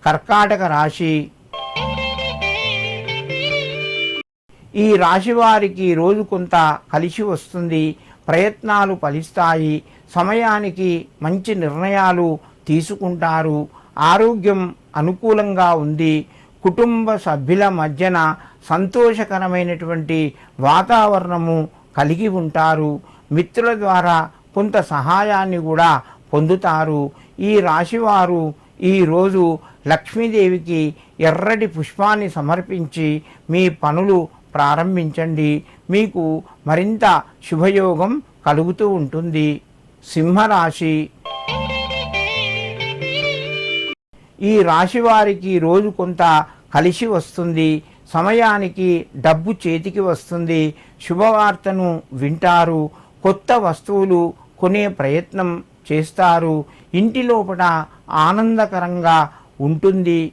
కర్కాటక రాశి. ఈ రాశి వారికి రోజు కొంత కలిసి వస్తుంది. ప్రయత్నాలు ఫలిస్తాయి. సమయానికి మంచి నిర్ణయాలు తీసుకుంటారు. ఆరోగ్యం అనుకూలంగా ఉంది. కుటుంబ సభ్యుల మధ్యన సంతోషకరమైనటువంటి వాతావరణము కలిగి ఉంటారు. మిత్రుల ద్వారా కొంత సహాయాన్ని కూడా పొందుతారు. ఈ రాశివారు ఈరోజు లక్ష్మీదేవికి ఎర్రటి పుష్పాన్ని సమర్పించి మీ పనులు ప్రారంభించండి. మీకు మరింత శుభయోగం కలుగుతూ ఉంటుంది. సింహరాశి. ఈ రాశి వారికి రోజు కొంత కలిసి వస్తుంది. సమయానికి డబ్బు చేతికి వస్తుంది. శుభవార్తను వింటారు. కొత్త వస్తువులు కొనే ప్రయత్నం చేస్తారు. ఇంటి లోపల ఆనందకరంగా ఉంటుంది.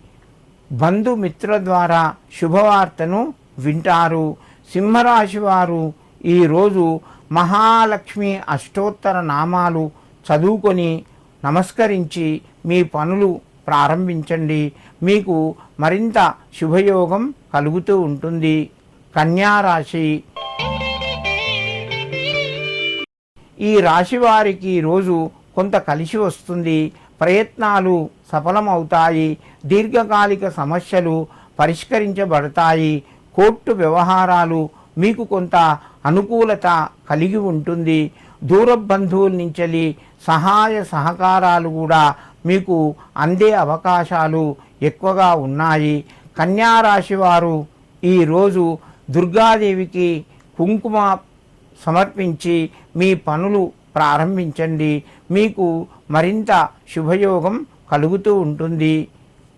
బంధుమిత్రుల ద్వారా శుభవార్తను వింటారు. సింహరాశి వారు ఈరోజు మహాలక్ష్మి అష్టోత్తర నామాలు చదువుకొని నమస్కరించి మీ పనులు ప్రారంభించండి. మీకు మరింత శుభయోగం కలుగుతూ ఉంటుంది. కన్యారాశి. ఈ రాశి వారికి రోజు కొంత కలిసి వస్తుంది. ప్రయత్నాలు సఫలమవుతాయి. దీర్ఘకాలిక సమస్యలు పరిష్కరించబడతాయి. కోర్టు వ్యవహారాలు మీకు కొంత అనుకూలత కలిగి ఉంటుంది. దూర బంధువుల నుంచి సహాయ సహకారాలు కూడా మీకు అందే అవకాశాలు ఎక్కువగా ఉన్నాయి. కన్యారాశి వారు ఈరోజు దుర్గాదేవికి కుంకుమ సమర్పించి మీ పనులు ప్రారంభించండి. మీకు మరింత శుభయోగం కలుగుతూ ఉంటుంది.